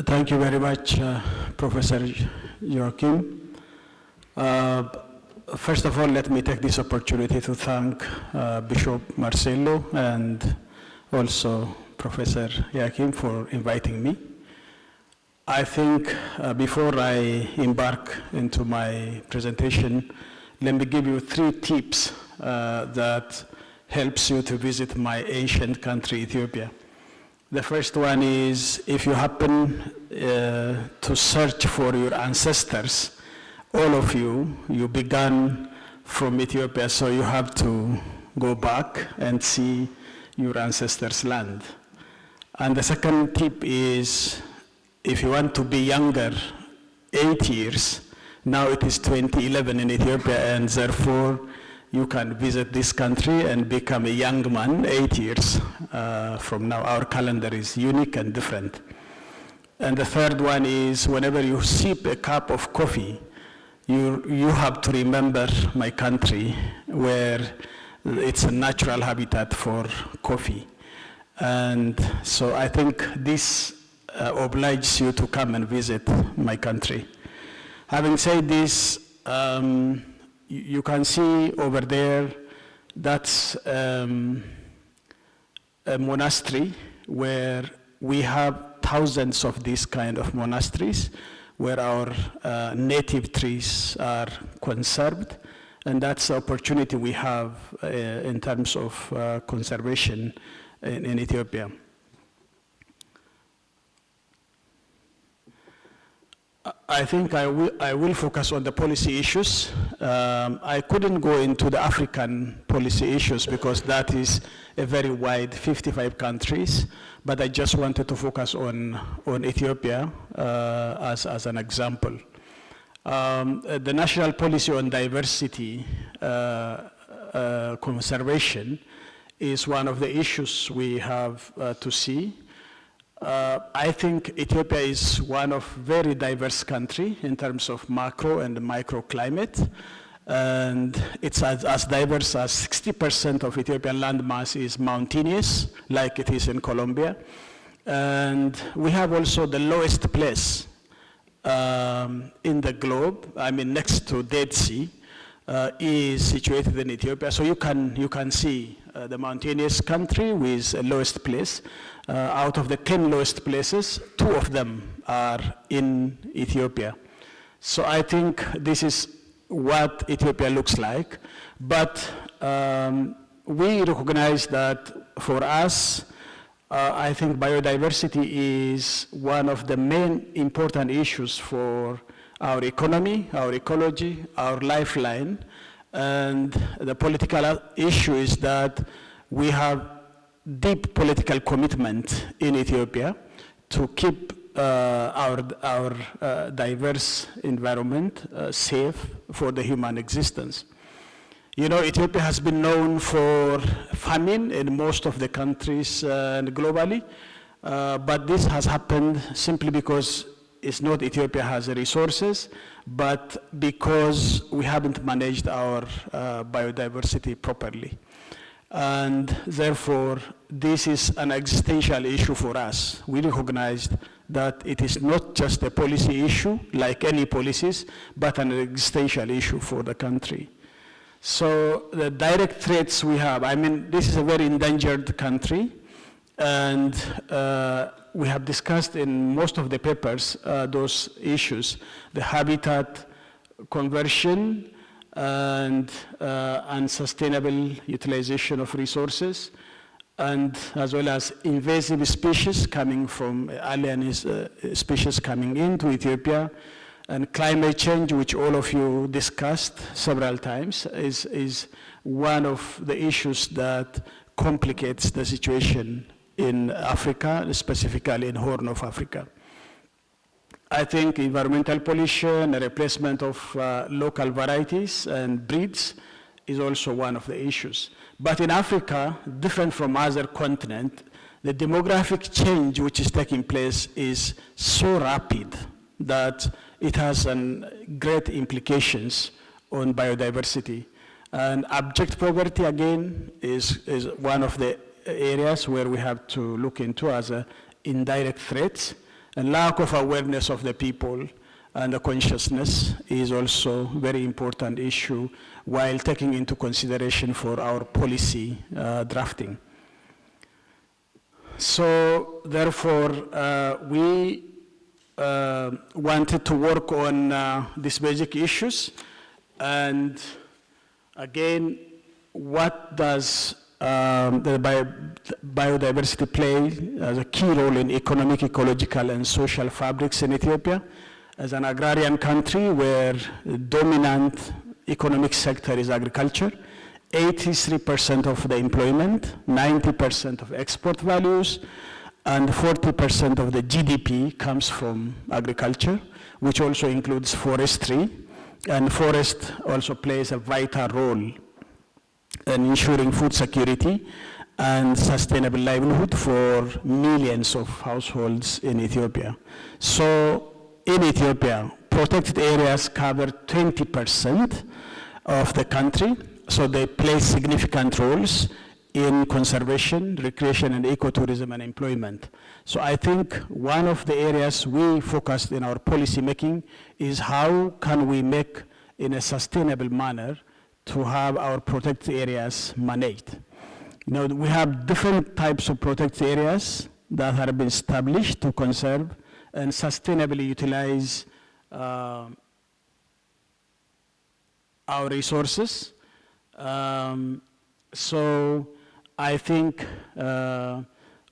Thank you very much, Professor Joachim. First of all, let me take this opportunity to thank Bishop Marcelo and also Professor Joachim for inviting me. I think before I embark into my presentation, let me give you 3 tips that helps you to visit my ancient country, Ethiopia. The first one is, if you happen to search for your ancestors, all of you began from Ethiopia, so you have to go back and see your ancestors' land. And the second tip is, if you want to be younger, 8 years, now it is 2011 in Ethiopia, and therefore you can visit this country and become a young man 8 years from now. Our calendar is unique and different. And the third one is, whenever you sip a cup of coffee, you have to remember my country, where it's a natural habitat for coffee. And so I think this obliges you to come and visit my country. Having said this, you can see over there, that's a monastery where we have thousands of these kind of monasteries where our native trees are conserved, and that's the opportunity we have in terms of conservation in Ethiopia. I think I will focus on the policy issues. I couldn't go into the African policy issues because that is a very wide 55 countries, but I just wanted to focus on Ethiopia as an example. The national policy on diversity conservation is one of the issues we have to see. I think Ethiopia is one of very diverse country in terms of macro and microclimate, and it's as diverse as 60% of Ethiopian landmass is mountainous, like it is in Colombia. And we have also the lowest place in the globe, I mean next to Dead Sea, is situated in Ethiopia. So you can see the mountainous country with the lowest place. Out of the 10 lowest places, 2 of them are in Ethiopia. So I think this is what Ethiopia looks like. But we recognize that for us, I think biodiversity is one of the main important issues for our economy, our ecology, our lifeline. And the political issue is that we have deep political commitment in Ethiopia to keep our diverse environment safe for the human existence. You know, Ethiopia has been known for famine in most of the countries and globally, but this has happened simply because it's not Ethiopia has the resources, but because we haven't managed our biodiversity properly. And therefore, this is an existential issue for us. We recognized that it is not just a policy issue, like any policies, but an existential issue for the country. So the direct threats we have, I mean, this is a very endangered country, and we have discussed in most of the papers those issues, the habitat conversion, and unsustainable utilization of resources, and as well as invasive species coming from alien species coming into Ethiopia, and climate change, which all of you discussed several times, is one of the issues that complicates the situation in Africa, specifically in Horn of Africa. I think environmental pollution, the replacement of local varieties and breeds is also one of the issues. But in Africa, different from other continents, the demographic change which is taking place is so rapid that it has great implications on biodiversity. And abject poverty, again, is one of the areas where we have to look into as indirect threats. And lack of awareness of the people and the consciousness is also a very important issue while taking into consideration for our policy drafting. So therefore, we wanted to work on these basic issues. And again, what does the biodiversity play as a key role in economic, ecological, and social fabrics in Ethiopia? As an agrarian country where the dominant economic sector is agriculture, 83% of the employment, 90% of export values, and 40% of the GDP comes from agriculture, which also includes forestry. And forest also plays a vital role in ensuring food security and sustainable livelihood for millions of households in Ethiopia. So in Ethiopia, protected areas cover 20% of the country, so they play significant roles in conservation, recreation, and ecotourism and employment. So I think one of the areas we focused in our policy making is how can we make in a sustainable manner to have our protected areas managed. You know, we have different types of protected areas that have been established to conserve and sustainably utilize our resources. So I think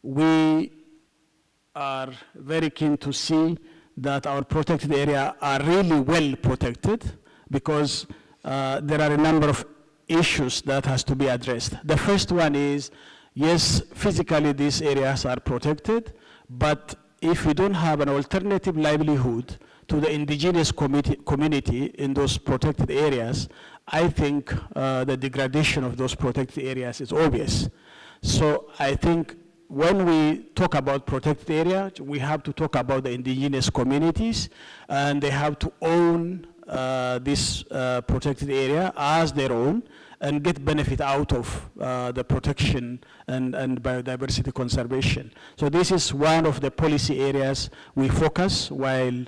we are very keen to see that our protected area are really well protected, because there are a number of issues that has to be addressed. The first one is, yes, physically these areas are protected, but if we don't have an alternative livelihood to the indigenous community in those protected areas, I think the degradation of those protected areas is obvious. So I think when we talk about protected area, we have to talk about the indigenous communities, and they have to own this protected area as their own and get benefit out of the protection and biodiversity conservation. So this is one of the policy areas we focus while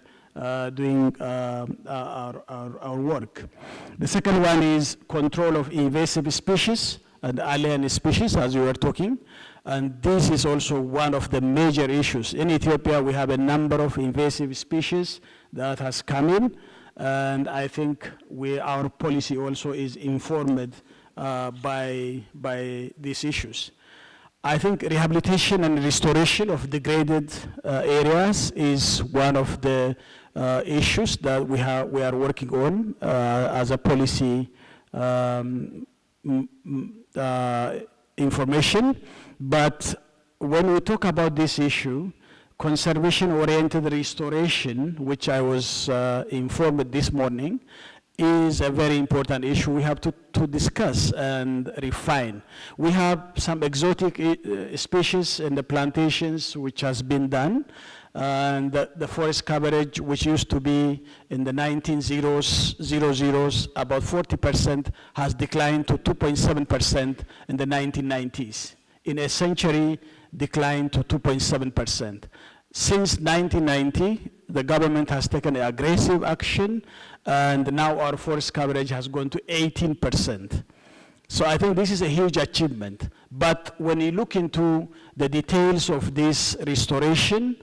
doing our work. The second one is control of invasive species and alien species, as we were talking. And this is also one of the major issues. In Ethiopia, we have a number of invasive species that has come in. And I think our policy also is informed by these issues. I think rehabilitation and restoration of degraded areas is one of the issues that we are working on as a policy information. But when we talk about this issue, conservation-oriented restoration, which I was informed this morning, is a very important issue we have to discuss and refine. We have some exotic species in the plantations which has been done, and the forest coverage, which used to be in the 1900s, about 40%, has declined to 2.7% in the 1990s. In a century, declined to 2.7%. Since 1990, the government has taken aggressive action, and now our forest coverage has gone to 18%. So I think this is a huge achievement. But when you look into the details of this restoration,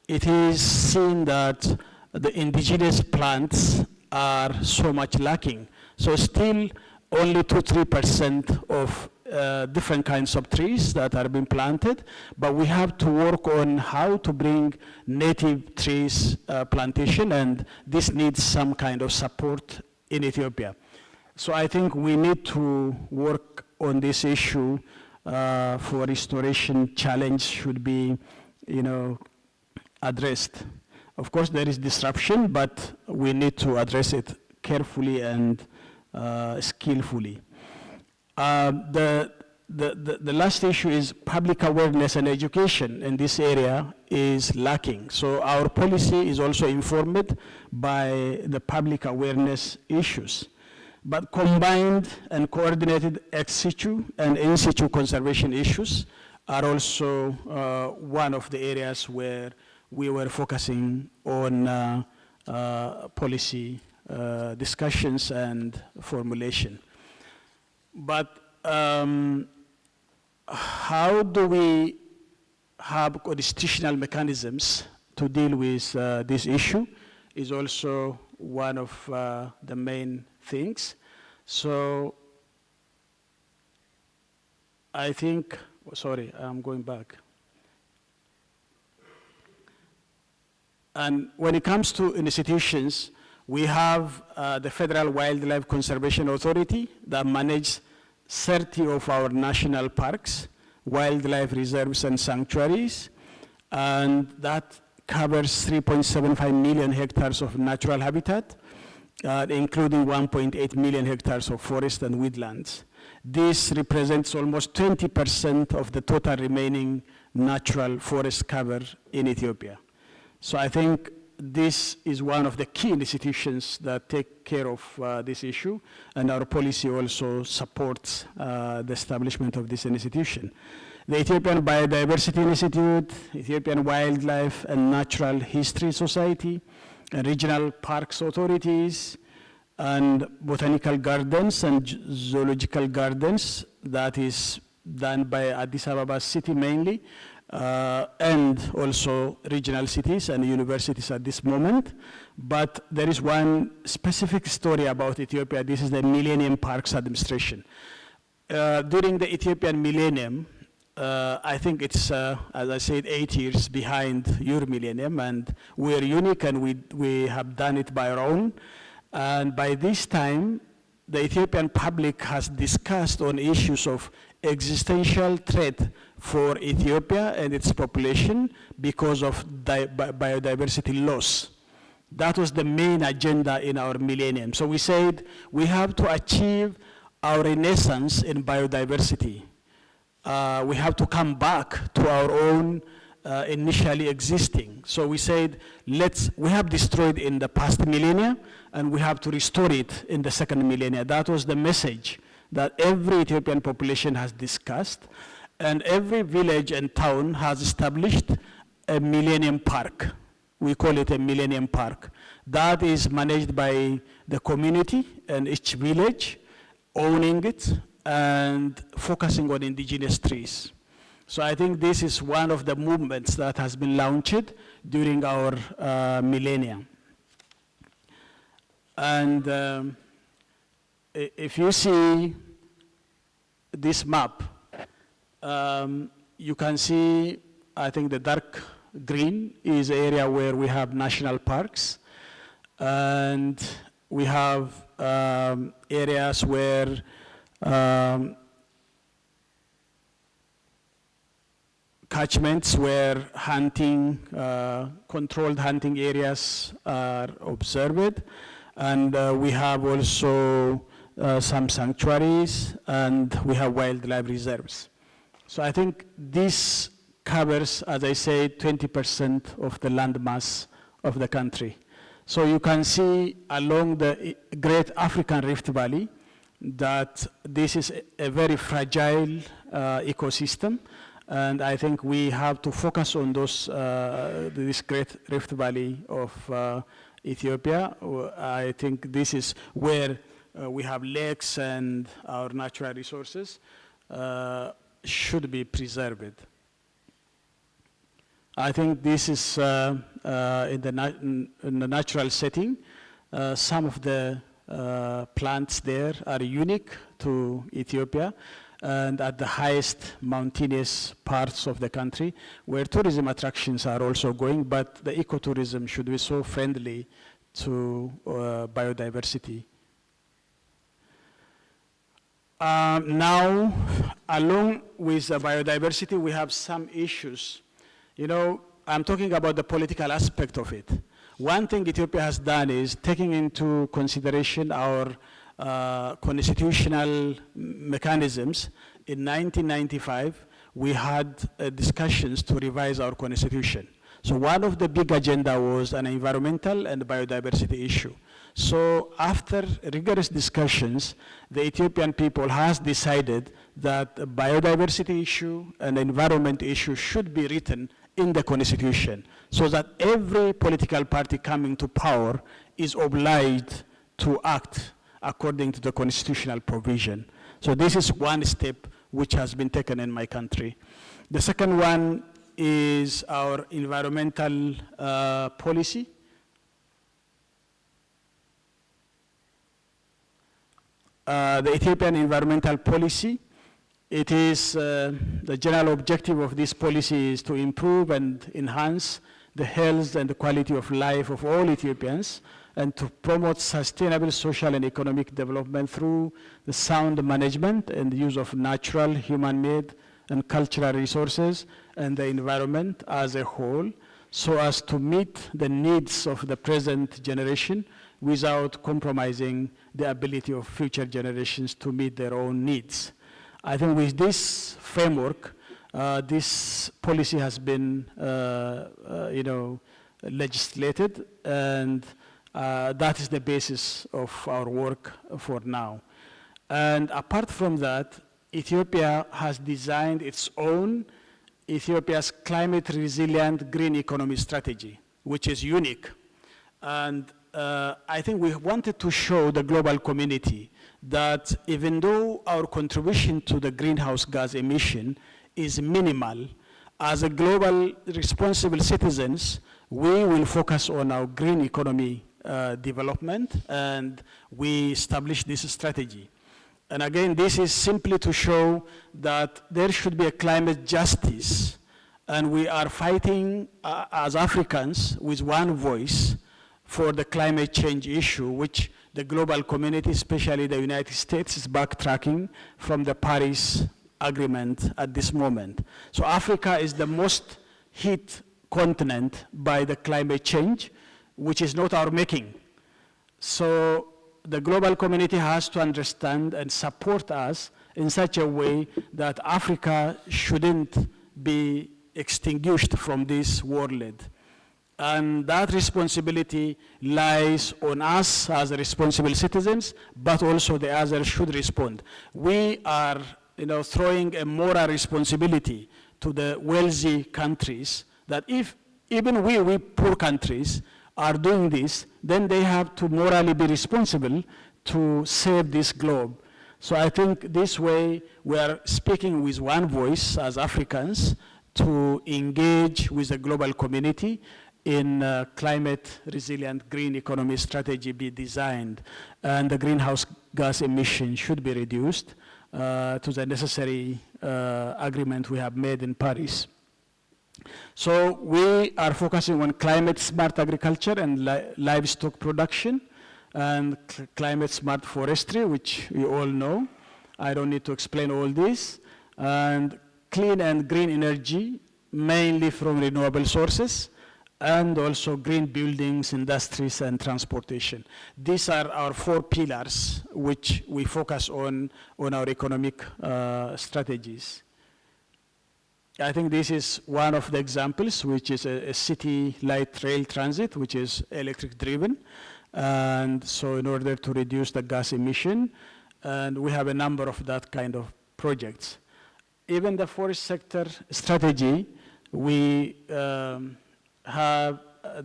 it is seen that the indigenous plants are so much lacking. So still only 2-3% of different kinds of trees that are being planted, but we have to work on how to bring native trees plantation, and this needs some kind of support in Ethiopia. So I think we need to work on this issue for restoration. Challenge should be, addressed. Of course, there is disruption, but we need to address it carefully and skillfully. The last issue is public awareness and education in this area is lacking. So our policy is also informed by the public awareness issues. But combined and coordinated ex situ and in situ conservation issues are also one of the areas where we were focusing on policy discussions and formulation. But how do we have constitutional mechanisms to deal with this issue is also one of the main things. So I think, sorry, I'm going back. And when it comes to institutions, we have the Federal Wildlife Conservation Authority that manages 30 of our national parks, wildlife reserves and sanctuaries, and that covers 3.75 million hectares of natural habitat, including 1.8 million hectares of forest and woodlands. This represents almost 20% of the total remaining natural forest cover in Ethiopia. So I think this is one of the key institutions that take care of this issue, and our policy also supports the establishment of this institution. The Ethiopian Biodiversity Institute, Ethiopian Wildlife and Natural History Society, and regional parks authorities, and botanical gardens and zoological gardens, that is done by Addis Ababa city mainly, and also regional cities and universities at this moment. But there is one specific story about Ethiopia. This is the Millennium Parks Administration. During the Ethiopian Millennium, I think it's, as I said, 8 years behind your millennium, and we're unique and we have done it by our own. And by this time, the Ethiopian public has discussed on issues of existential threat for Ethiopia and its population because of biodiversity loss. That was the main agenda in our millennium. So we said we have to achieve our renaissance in biodiversity. We have to come back to our own initially existing. So we said, we have destroyed in the past millennia, and we have to restore it in the second millennia. That was the message that every Ethiopian population has discussed, and every village and town has established a millennium park. We call it a millennium park. That is managed by the community and each village, owning it and focusing on indigenous trees. So I think this is one of the movements that has been launched during our millennium. And if you see this map, you can see, I think the dark green is the area where we have national parks. And we have areas where catchments where hunting, controlled hunting areas are observed. And we have also some sanctuaries, and we have wildlife reserves. So I think this covers, as I say, 20% of the land mass of the country. So you can see along the Great African Rift Valley that this is a very fragile ecosystem, and I think we have to focus on this Great Rift Valley of Ethiopia. I think this is where we have lakes and our natural resources should be preserved. I think this is in the natural setting. Some of the plants there are unique to Ethiopia, and at the highest mountainous parts of the country, where tourism attractions are also going, but the ecotourism should be so friendly to biodiversity. Now, along with the biodiversity, we have some issues. You know, I'm talking about the political aspect of it. One thing Ethiopia has done is taking into consideration our constitutional mechanisms. In 1995, we had discussions to revise our constitution. So one of the big agenda was an environmental and biodiversity issue. So after rigorous discussions, the Ethiopian people has decided that the biodiversity issue and environment issue should be written in the Constitution, so that every political party coming to power is obliged to act according to the constitutional provision. So this is one step which has been taken in my country. The second one is our environmental policy. The Ethiopian environmental policy, it is the general objective of this policy is to improve and enhance the health and the quality of life of all Ethiopians, and to promote sustainable social and economic development through the sound management and use of natural, human-made, and cultural resources and the environment as a whole, so as to meet the needs of the present generation without compromising the ability of future generations to meet their own needs. I think with this framework, this policy has been, legislated, and that is the basis of our work for now. And apart from that, Ethiopia has designed its own Ethiopia's climate resilient green economy strategy, which is unique. And I think we wanted to show the global community that even though our contribution to the greenhouse gas emission is minimal, as a global responsible citizens, we will focus on our green economy development, and we establish this strategy. And again, this is simply to show that there should be a climate justice, and we are fighting as Africans with one voice for the climate change issue, which the global community, especially the United States, is backtracking from the Paris Agreement at this moment. So Africa is the most hit continent by the climate change, which is not our making. So the global community has to understand and support us in such a way that Africa shouldn't be extinguished from this world. And that responsibility lies on us as responsible citizens, but also the others should respond. We are throwing a moral responsibility to the wealthy countries that if even we poor countries are doing this, then they have to morally be responsible to save this globe. So I think this way we are speaking with one voice as Africans to engage with the global community in climate resilient green economy strategy be designed, and the greenhouse gas emissions should be reduced to the necessary agreement we have made in Paris. So we are focusing on climate smart agriculture and livestock production, and climate smart forestry, which we all know. I don't need to explain all this. And clean and green energy, mainly from renewable sources, and also green buildings, industries, and transportation. These are our 4 pillars which we focus on our economic strategies. I think this is one of the examples, which is a city light rail transit, which is electric driven. And so in order to reduce the gas emission, and we have a number of that kind of projects. Even the forest sector strategy, we have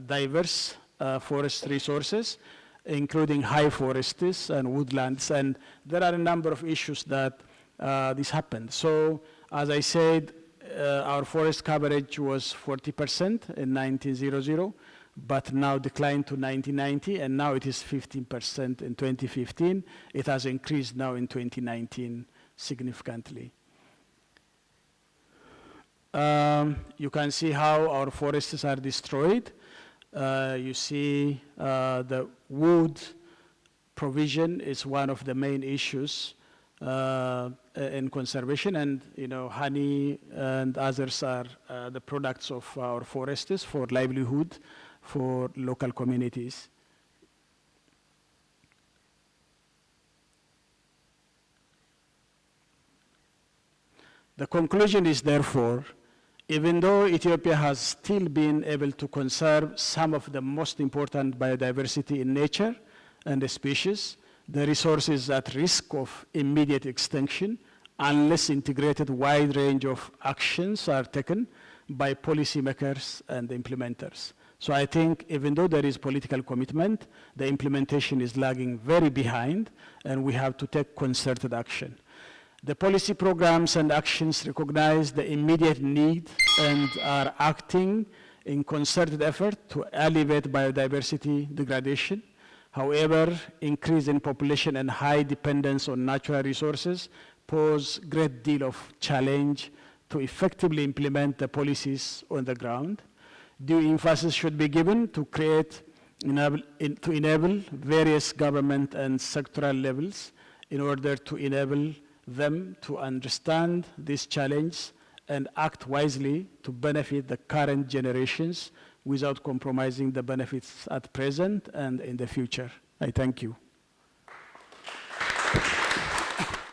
diverse forest resources, including high forests and woodlands, and there are a number of issues that this happened. So as I said, our forest coverage was 40% in 1900, but now declined to 1990, and now it is 15% in 2015. It has increased now in 2019 significantly. You can see how our forests are destroyed. You see the wood provision is one of the main issues in conservation, and honey and others are the products of our forests for livelihood for local communities. The conclusion is therefore, even though Ethiopia has still been able to conserve some of the most important biodiversity in nature and the species, the resource is at risk of immediate extinction unless integrated wide range of actions are taken by policymakers and implementers. So I think even though there is political commitment, the implementation is lagging very behind, and we have to take concerted action. The policy programs and actions recognize the immediate need and are acting in concerted effort to alleviate biodiversity degradation. However, increase in population and high dependence on natural resources pose a great deal of challenge to effectively implement the policies on the ground. Due emphasis should be given to enable various government and sectoral levels in order to enable them to understand this challenge and act wisely to benefit the current generations without compromising the benefits at present and in the future. I thank you.